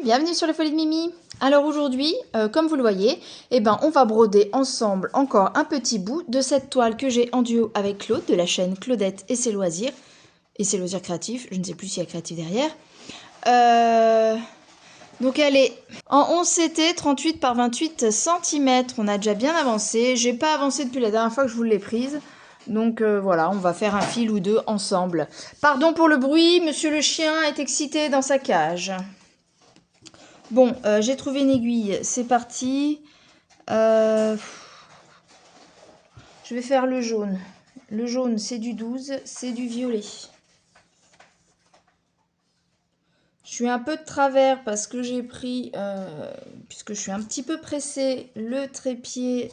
bienvenue sur les Folies de Mimi. Alors aujourd'hui, comme vous le voyez, on va broder ensemble encore un petit bout de cette toile que j'ai en duo avec Claude de la chaîne Claudette et ses loisirs. Et ses loisirs créatifs, je ne sais plus s'il y a créatif derrière. Donc elle est en 11 CT, 38 par 28 cm. On a déjà bien avancé. J'ai pas avancé depuis la dernière fois que je vous l'ai prise. Donc voilà, on va faire un fil ou deux ensemble. Pardon pour le bruit, monsieur le chien est excité dans sa cage. Bon, j'ai trouvé une aiguille, c'est parti. Je vais faire le jaune. Le jaune, c'est du 12, c'est du violet. Je suis un peu de travers parce que j'ai pris, puisque je suis un petit peu pressée, le trépied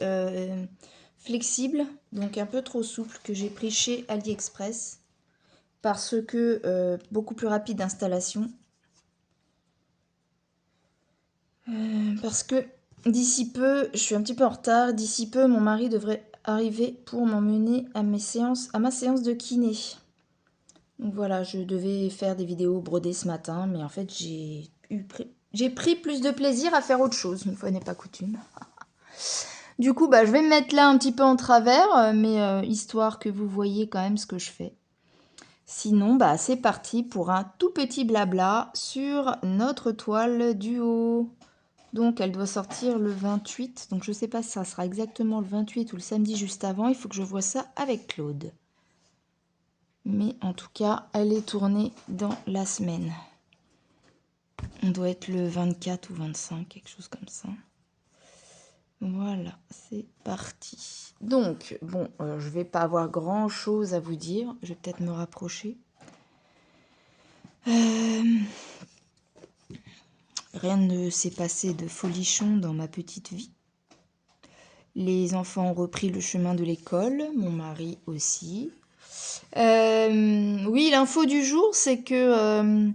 flexible, donc un peu trop souple, que j'ai pris chez AliExpress, parce que beaucoup plus rapide d'installation. Parce que d'ici peu, je suis un petit peu en retard, d'ici peu mon mari devrait arriver pour m'emmener à ma séance de kiné. Donc voilà, je devais faire des vidéos brodées ce matin, mais en fait j'ai pris plus de plaisir à faire autre chose, une fois n'est pas coutume. Du coup, je vais me mettre là un petit peu en travers, mais histoire que vous voyez quand même ce que je fais. Sinon, c'est parti pour un tout petit blabla sur notre toile duo. Donc, elle doit sortir le 28. Donc, je ne sais pas si ça sera exactement le 28 ou le samedi juste avant. Il faut que je vois ça avec Claude. Mais en tout cas, elle est tournée dans la semaine. On doit être le 24 ou 25, quelque chose comme ça. Voilà, c'est parti. Donc, bon, je vais pas avoir grand-chose à vous dire. Je vais peut-être me rapprocher. Rien ne s'est passé de folichon dans ma petite vie. Les enfants ont repris le chemin de l'école, mon mari aussi. Oui, l'info du jour, c'est que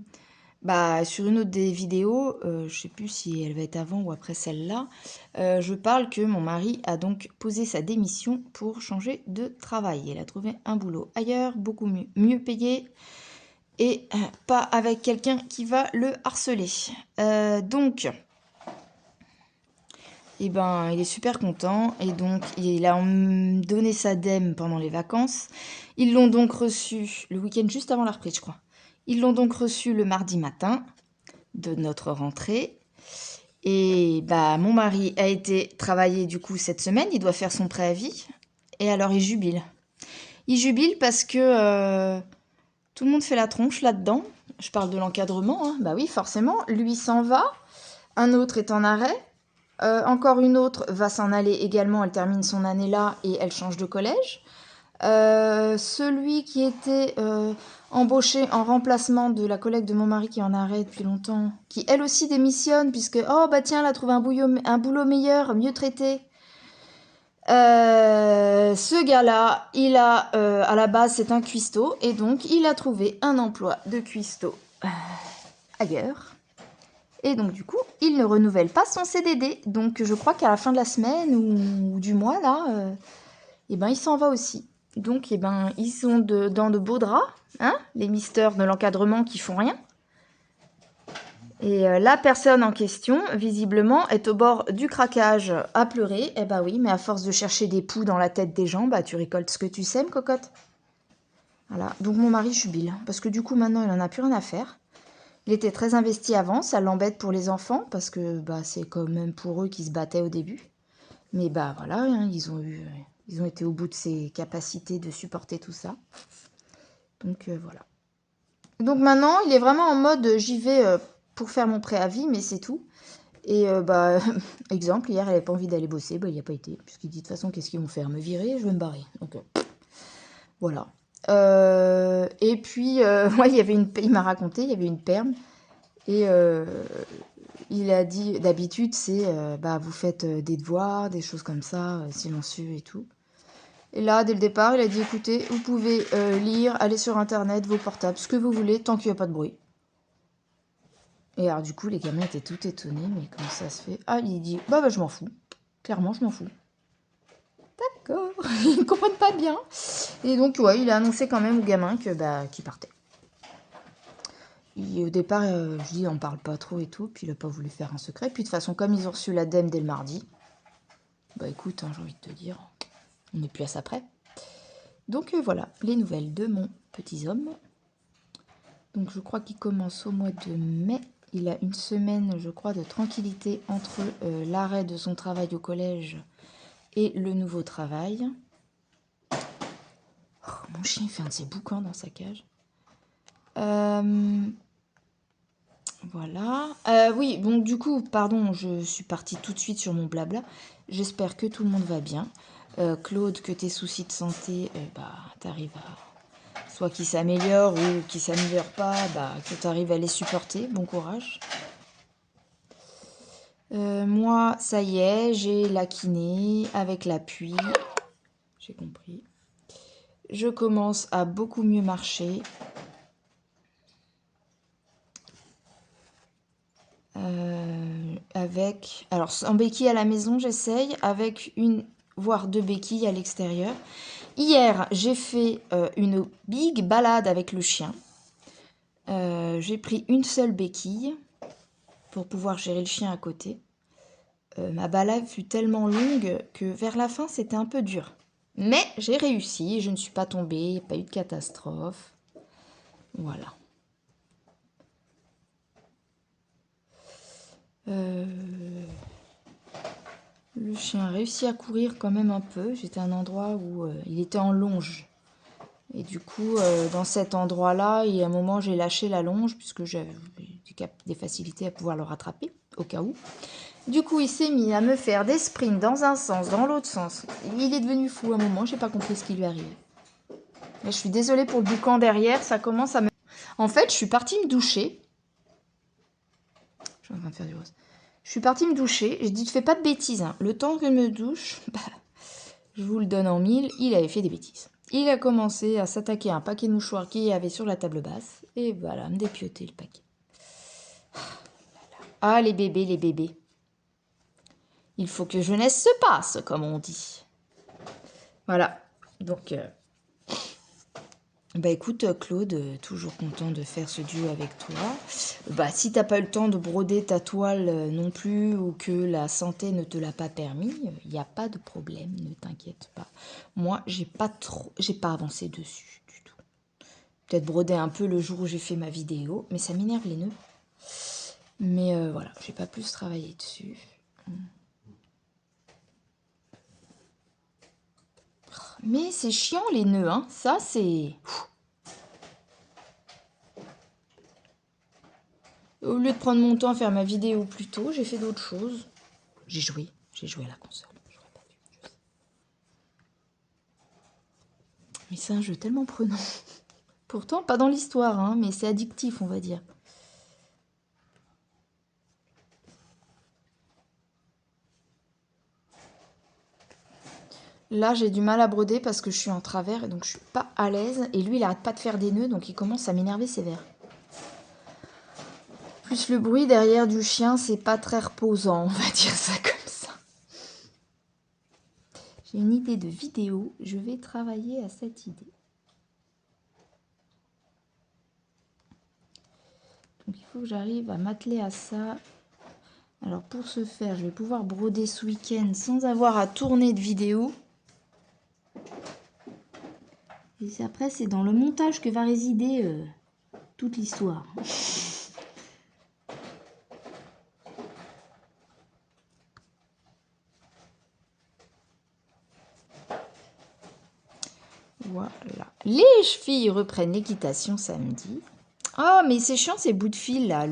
sur une autre des vidéos, je sais plus si elle va être avant ou après celle-là, je parle que mon mari a donc posé sa démission pour changer de travail. Il a trouvé un boulot ailleurs, beaucoup mieux payé, et pas avec quelqu'un qui va le harceler. Il est super content et donc il a donné sa dème pendant les vacances. Ils l'ont donc reçu le week-end juste avant la reprise, je crois. Ils l'ont donc reçu le mardi matin de notre rentrée. Et mon mari a été travailler du coup cette semaine, il doit faire son préavis. Et alors il jubile. Il jubile parce que tout le monde fait la tronche là-dedans. Je parle de l'encadrement, hein. Bah oui, forcément. Lui s'en va, un autre est en arrêt. Encore une autre va s'en aller également, elle termine son année là et elle change de collège. Celui qui était embauché en remplacement de la collègue de mon mari qui est en arrêt depuis longtemps, qui elle aussi démissionne puisque elle a trouvé un boulot meilleur, mieux traité. Ce gars-là, il a à la base c'est un cuistot et donc il a trouvé un emploi de cuistot ailleurs. Et donc, du coup, il ne renouvelle pas son CDD. Donc, je crois qu'à la fin de la semaine ou du mois, là, il s'en va aussi. Donc, ils sont dans de beaux draps, hein, les misters de l'encadrement qui font rien. Et la personne en question, visiblement, est au bord du craquage à pleurer. Eh oui, mais à force de chercher des poux dans la tête des gens, tu récoltes ce que tu sèmes, cocotte. Voilà, donc mon mari jubile. Parce que du coup, maintenant, il n'en a plus rien à faire. Il était très investi avant, ça l'embête pour les enfants, parce que c'est quand même pour eux qui se battaient au début. Mais voilà, hein, ils ont été au bout de ses capacités de supporter tout ça. Donc voilà. Donc maintenant, il est vraiment en mode j'y vais pour faire mon préavis, mais c'est tout. Et exemple, hier, il n'avait pas envie d'aller bosser, il n'y a pas été. Puisqu'il dit de toute façon, qu'est-ce qu'ils vont faire? Me virer, je vais me barrer. Donc voilà. Et puis, il m'a raconté, il y avait une perme. Et il a dit, d'habitude, c'est, vous faites des devoirs, des choses comme ça, silencieux et tout. Et là, dès le départ, il a dit, écoutez, vous pouvez lire, aller sur Internet, vos portables, ce que vous voulez, tant qu'il n'y a pas de bruit. Et alors, du coup, les gamins étaient tout étonnés, mais comment ça se fait? Ah, il dit, je m'en fous. Clairement, je m'en fous. D'accord, ils ne comprennent pas bien. Et donc, il a annoncé quand même aux gamins qu'il partait. Au départ, je dis on parle pas trop et tout, puis il a pas voulu faire un secret. Puis de toute façon, comme ils ont reçu l'ADEME dès le mardi, bah écoute, hein, j'ai envie de te dire, on n'est plus à ça près. Donc voilà, les nouvelles de mon petit homme. Donc je crois qu'il commence au mois de mai. Il a une semaine, je crois, de tranquillité entre l'arrêt de son travail au collège et le nouveau travail. Oh, mon chien fait un de ses boucans dans sa cage. Voilà. Oui, donc du coup, pardon, je suis partie tout de suite sur mon blabla. J'espère que tout le monde va bien. Claude, que tes soucis de santé, bah, t'arrives à... Soit qu'ils s'améliorent ou qu'ils s'améliorent pas, bah, que t'arrives à les supporter. Bon courage. Moi, ça y est, j'ai la kiné avec l'appui. J'ai compris. Je commence à beaucoup mieux marcher. Avec... Alors, en béquille à la maison, j'essaye. Avec une, voire 2 béquilles à l'extérieur. Hier, j'ai fait une big balade avec le chien. J'ai pris une seule béquille pour pouvoir gérer le chien à côté. Ma balade fut tellement longue que vers la fin, c'était un peu dur. Mais j'ai réussi, je ne suis pas tombée, il n'y a pas eu de catastrophe. Voilà. Le chien a réussi à courir quand même un peu. J'étais à un endroit où il était en longe. Et du coup, dans cet endroit-là, il y a un moment, j'ai lâché la longe puisque j'avais des facilités à pouvoir le rattraper, au cas où. Du coup, il s'est mis à me faire des sprints dans un sens, dans l'autre sens. Il est devenu fou à un moment, j'ai pas compris ce qui lui arrivait. Là, je suis désolée pour le boucan derrière, ça commence à me... En fait, je suis partie me doucher. Je suis en train de faire du rose. Je suis partie me doucher, j'ai dit, fais pas de bêtises. Hein. Le temps que je me douche, bah, je vous le donne en mille, il avait fait des bêtises. Il a commencé à s'attaquer à un paquet de mouchoirs qu'il y avait sur la table basse. Et voilà, me dépioter le paquet. Ah, les bébés, les bébés. Il faut que jeunesse se passe, comme on dit. Voilà. Donc, bah écoute, Claude, toujours content de faire ce duo avec toi. Bah, si t'as pas eu le temps de broder ta toile non plus, ou que la santé ne te l'a pas permis, il n'y a pas de problème, ne t'inquiète pas. Moi, j'ai pas avancé dessus du tout. Peut-être broder un peu le jour où j'ai fait ma vidéo, mais ça m'énerve les nœuds. Mais voilà, j'ai pas plus travaillé dessus. Mais c'est chiant les nœuds, hein. Ça c'est... Au lieu de prendre mon temps à faire ma vidéo plus tôt, j'ai fait d'autres choses. J'ai joué à la console. J'aurais pas dû, je sais. Mais c'est un jeu tellement prenant. Pourtant, pas dans l'histoire, hein, mais c'est addictif, on va dire. Là, j'ai du mal à broder parce que je suis en travers et donc je suis pas à l'aise. Et lui, il arrête pas de faire des nœuds, donc il commence à m'énerver sévère. Plus le bruit derrière du chien, c'est pas très reposant, on va dire ça comme ça. J'ai une idée de vidéo, je vais travailler à cette idée. Donc il faut que j'arrive à m'atteler à ça. Alors pour ce faire, je vais pouvoir broder ce week-end sans avoir à tourner de vidéo. Et après, c'est dans le montage que va résider toute l'histoire. Voilà. Les chevilles reprennent l'équitation samedi. Ah, mais c'est chiant ces bouts de fil là.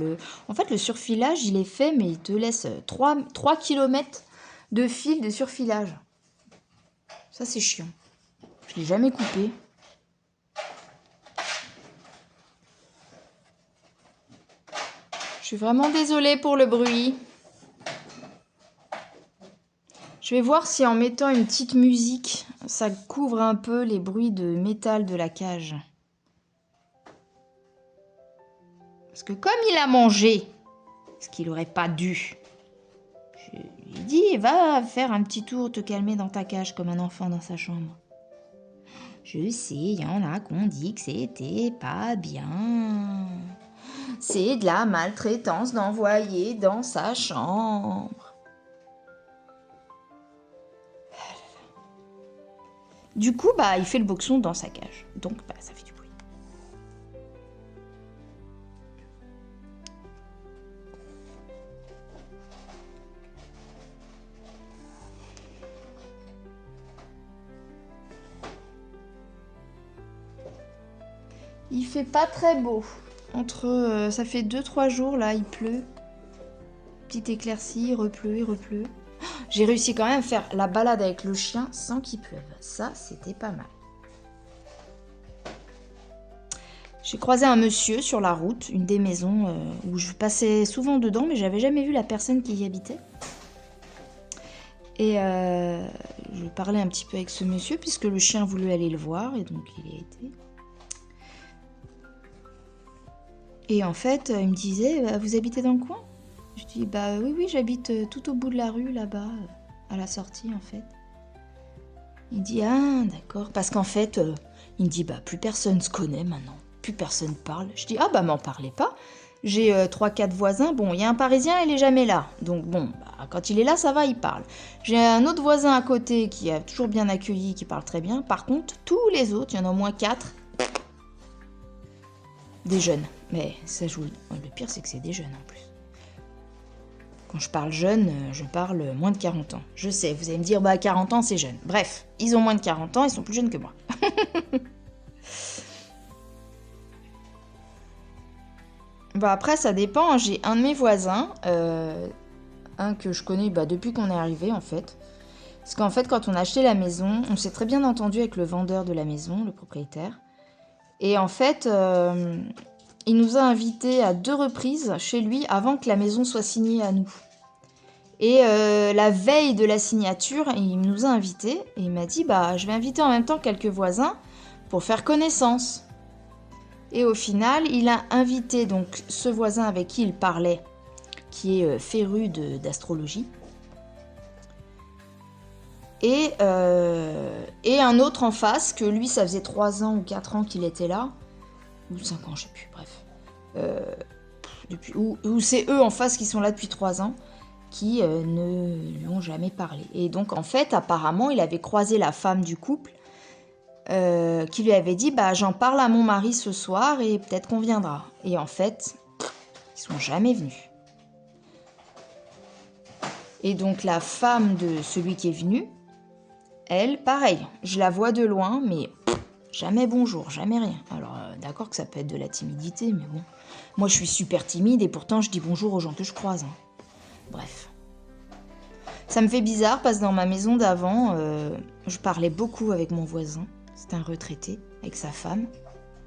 En fait, le surfilage, il est fait, mais il te laisse 3 km de fil de surfilage. Ça, c'est chiant. Je l'ai jamais coupé. Je suis vraiment désolée pour le bruit. Je vais voir si en mettant une petite musique, ça couvre un peu les bruits de métal de la cage. Parce que comme il a mangé ce qu'il n'aurait pas dû, je lui ai dit, va faire un petit tour, te calmer dans ta cage comme un enfant dans sa chambre. Je sais, il y en a qui ont dit que c'était pas bien. C'est de la maltraitance d'envoyer dans sa chambre. Du coup, bah, il fait le boxon dans sa cage. Donc, bah, ça fait du bruit. Il fait pas très beau. Ça fait 2-3 jours, là, il pleut. Petite éclaircie, il repleut, il repleut. J'ai réussi quand même à faire la balade avec le chien sans qu'il pleuve. Ça, c'était pas mal. J'ai croisé un monsieur sur la route, une des maisons où je passais souvent dedans, mais j'avais jamais vu la personne qui y habitait. Et je parlais un petit peu avec ce monsieur, puisque le chien voulait aller le voir, et donc il y a été. Et en fait, il me disait, vous habitez dans le coin? Je dis, bah oui, j'habite tout au bout de la rue, là-bas, à la sortie, en fait. Il dit, ah, d'accord. Parce qu'en fait, il me dit, bah plus personne se connaît maintenant. Plus personne parle. Je dis, ah bah m'en parlez pas. J'ai 3-4 voisins. Bon, il y a un Parisien, il est jamais là. Donc bon, bah, quand il est là, ça va, il parle. J'ai un autre voisin à côté qui a toujours bien accueilli, qui parle très bien. Par contre, tous les autres, il y en a au moins 4. Des jeunes. Mais ça joue. Le pire, c'est que c'est des jeunes en plus. Quand je parle jeune, je parle moins de 40 ans. Je sais, vous allez me dire, bah 40 ans, c'est jeune. Bref, ils ont moins de 40 ans, ils sont plus jeunes que moi. Bah après, ça dépend. J'ai un de mes voisins, un que je connais depuis qu'on est arrivé en fait. Parce qu'en fait, quand on a acheté la maison, on s'est très bien entendu avec le vendeur de la maison, le propriétaire. Et en fait, il nous a invités à 2 reprises chez lui avant que la maison soit signée à nous. Et la veille de la signature, il nous a invités et il m'a dit bah je vais inviter en même temps quelques voisins pour faire connaissance. Et au final, il a invité donc ce voisin avec qui il parlait, qui est féru d'astrologie, et un autre en face, que lui, ça faisait 3 ans ou 4 ans qu'il était là, ou 5 ans, je sais plus, bref. Ou c'est eux en face qui sont là depuis 3 ans, qui ne lui ont jamais parlé. Et donc, en fait, apparemment, il avait croisé la femme du couple, qui lui avait dit bah j'en parle à mon mari ce soir et peut-être qu'on viendra. Et en fait, ils sont jamais venus. Et donc la femme de celui qui est venu, elle, pareil, je la vois de loin, mais jamais bonjour, jamais rien. Alors d'accord que ça peut être de la timidité, mais bon. Moi je suis super timide et pourtant je dis bonjour aux gens que je croise. Hein. Bref. Ça me fait bizarre parce que dans ma maison d'avant, je parlais beaucoup avec mon voisin. C'était un retraité, avec sa femme.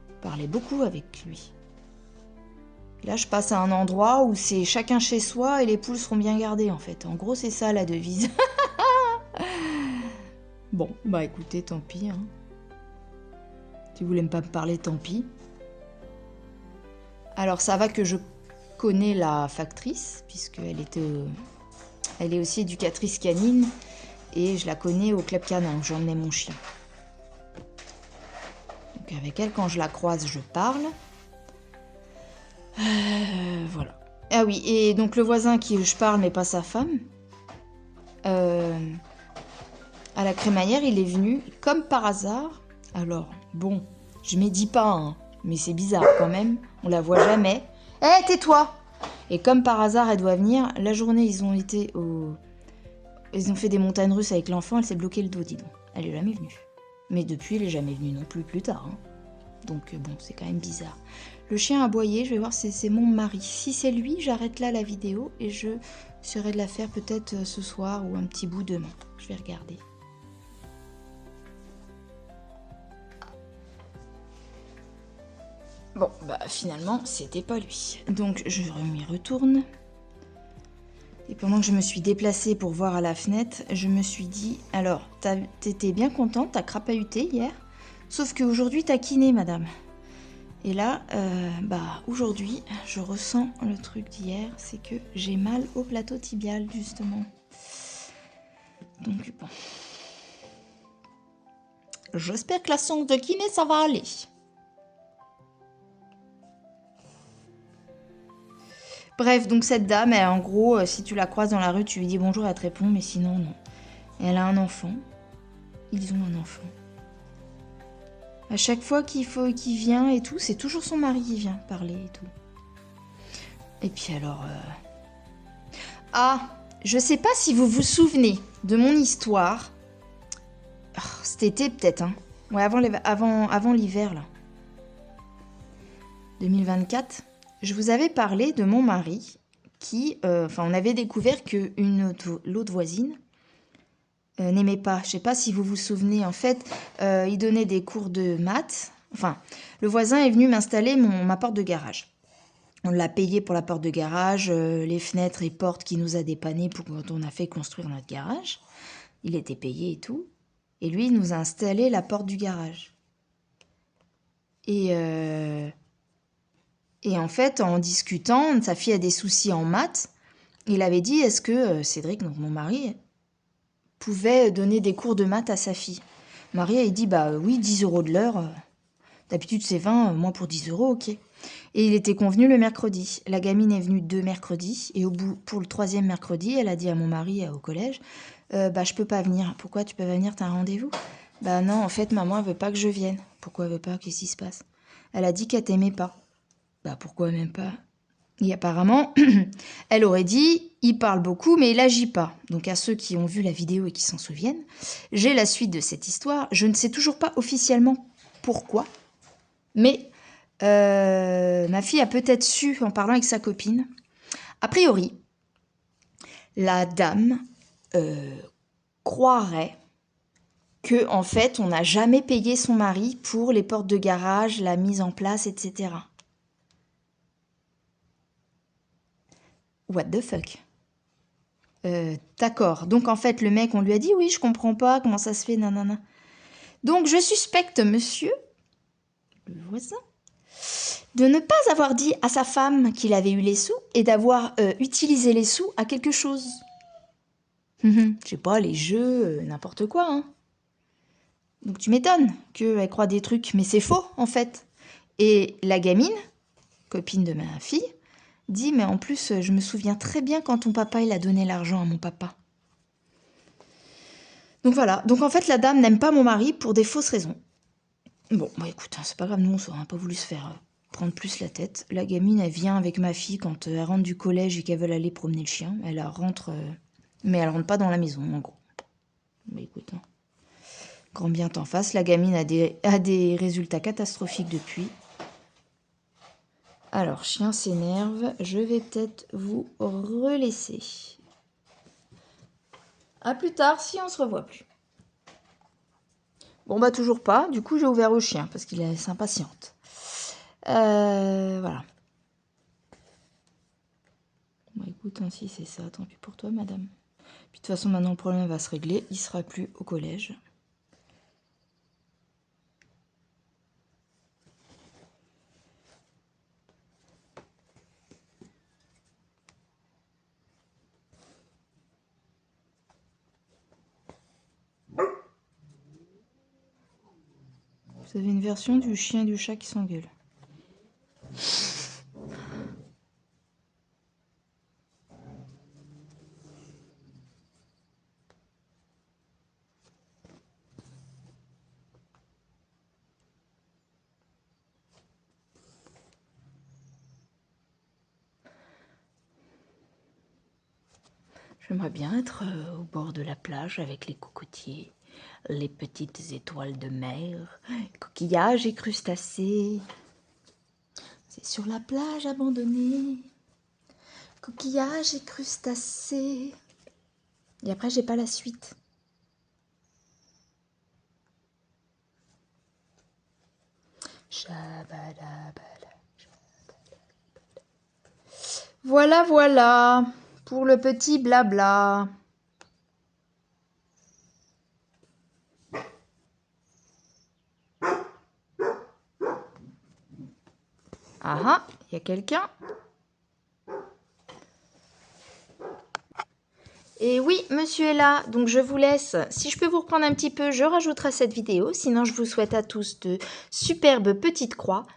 Je parlais beaucoup avec lui. Là, je passe à un endroit où c'est chacun chez soi et les poules seront bien gardées, en fait. En gros, c'est ça, la devise. Bon, bah écoutez, tant pis. Hein. Si vous voulez pas me parler, tant pis. Alors, ça va que je connais la factrice, puisqu'elle elle est aussi éducatrice canine, et je la connais au club canin, où j'emmenais mon chien. Donc avec elle, quand je la croise, je parle. Voilà. Ah oui, et donc le voisin qui je parle, mais pas sa femme, à la crémaillère, il est venu comme par hasard. Alors, bon, je médis pas, hein, mais c'est bizarre quand même, on la voit jamais. Hé, tais-toi! Et comme par hasard, elle doit venir. La journée, ils ont fait des montagnes russes avec l'enfant, elle s'est bloqué le dos, dis donc. Elle est jamais venue. Mais depuis, elle est jamais venue non plus tard. Hein. Donc bon, c'est quand même bizarre. Le chien a aboyé, je vais voir si c'est mon mari. Si c'est lui, j'arrête là la vidéo et je serai de la faire peut-être ce soir ou un petit bout demain. Je vais regarder. Bon, bah finalement, c'était pas lui. Donc je m'y retourne. Et pendant que je me suis déplacée pour voir à la fenêtre, je me suis dit, alors, t'étais bien contente, t'as crapahuté hier, sauf qu'aujourd'hui t'as kiné, madame. Et là, aujourd'hui, je ressens le truc d'hier, c'est que j'ai mal au plateau tibial, justement. Donc bon. J'espère que la sonde de kiné, ça va aller. Bref, donc cette dame, en gros, si tu la croises dans la rue, tu lui dis bonjour, elle te répond, mais sinon, non. Elle a un enfant. Ils ont un enfant. À chaque fois qu'il vient et tout, c'est toujours son mari qui vient parler et tout. Et puis alors... Ah, je sais pas si vous vous souvenez de mon histoire. Oh, cet été peut-être, hein. Ouais, avant l'hiver, là. 2024. Je vous avais parlé de mon mari qui... on avait découvert que l'autre voisine n'aimait pas. Je sais pas si vous vous souvenez. En fait, il donnait des cours de maths. Enfin, le voisin est venu m'installer ma porte de garage. On l'a payé pour la porte de garage, les fenêtres et portes qu'il nous a dépannées pour quand on a fait construire notre garage. Il était payé et tout. Et lui, il nous a installé la porte du garage. Et en fait, en discutant, sa fille a des soucis en maths. Il avait dit, est-ce que Cédric, donc mon mari, pouvait donner des cours de maths à sa fille. Marie a dit, bah oui, 10 € de l'heure. D'habitude, c'est 20, moi pour 10 €, ok. Et il était convenu le mercredi. La gamine est venue 2 mercredis. Et pour le 3e mercredi, elle a dit à mon mari au collège, bah je peux pas venir. Pourquoi tu peux pas venir, t'as un rendez-vous? Bah non, en fait, maman, elle veut pas que je vienne. Pourquoi elle veut pas? Qu'est-ce qui se passe? Elle a dit qu'elle t'aimait pas. Bah pourquoi même pas? Et apparemment, elle aurait dit, il parle beaucoup, mais il agit pas. Donc à ceux qui ont vu la vidéo et qui s'en souviennent, j'ai la suite de cette histoire. Je ne sais toujours pas officiellement pourquoi, mais ma fille a peut-être su en parlant avec sa copine. A priori, la dame croirait que en fait, on n'a jamais payé son mari pour les portes de garage, la mise en place, etc. What the fuck? D'accord. Donc en fait, le mec, on lui a dit, oui, je comprends pas, comment ça se fait, nanana. Donc je suspecte monsieur, le voisin, de ne pas avoir dit à sa femme qu'il avait eu les sous et d'avoir utilisé les sous à quelque chose. Je sais pas, les jeux, n'importe quoi, hein. Donc tu m'étonnes qu'elle croit des trucs, mais c'est faux, en fait. Et la gamine, copine de ma fille, dit, mais en plus, je me souviens très bien quand ton papa, il a donné l'argent à mon papa. Donc voilà. Donc en fait, la dame n'aime pas mon mari pour des fausses raisons. Bon, bah écoute, c'est pas grave, nous, on n'a pas voulu se faire prendre plus la tête. La gamine, elle vient avec ma fille quand elle rentre du collège et qu'elle veut aller promener le chien. Elle rentre, mais elle rentre pas dans la maison, en gros. Bah écoute, hein. Grand bien t'en fasse. La gamine a des résultats catastrophiques depuis. Alors, chien s'énerve. Je vais peut-être vous relaisser. À plus tard, si on se revoit plus. Bon, bah toujours pas. Du coup, j'ai ouvert au chien parce qu'il s'impatiente. Voilà. Bon, écoute, si c'est ça, tant pis pour toi, madame. Puis de toute façon, maintenant, le problème va se régler. Il sera plus au collège. Vous avez une version du chien et du chat qui s'engueulent. J'aimerais bien être au bord de la plage avec les cocotiers, les petites étoiles de mer, coquillages et crustacés. C'est sur la plage abandonnée, coquillages et crustacés. Et après, j'ai pas la suite. Voilà, voilà, pour le petit blabla. Ah, il y a quelqu'un. Et oui, monsieur est là, donc je vous laisse. Si je peux vous reprendre un petit peu, je rajouterai cette vidéo. Sinon, je vous souhaite à tous de superbes petites croix,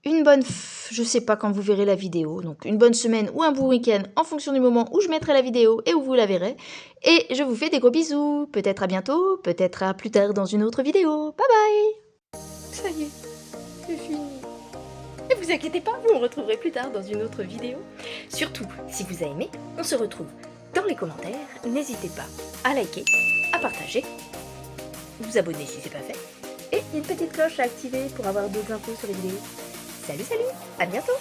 une bonne je sais pas quand vous verrez la vidéo. Donc une bonne semaine ou un bon week-end en fonction du moment où je mettrai la vidéo et où vous la verrez. Et je vous fais des gros bisous. Peut-être à bientôt, peut-être à plus tard dans une autre vidéo. Bye bye. Ça y est, c'est fini. Ne vous inquiétez pas, vous me retrouverez plus tard dans une autre vidéo. Surtout, si vous avez aimé, on se retrouve dans les commentaires. N'hésitez pas à liker, à partager, vous abonner si c'est pas fait. Et il y a une petite cloche à activer pour avoir d'autres infos sur les vidéos. Salut, à bientôt!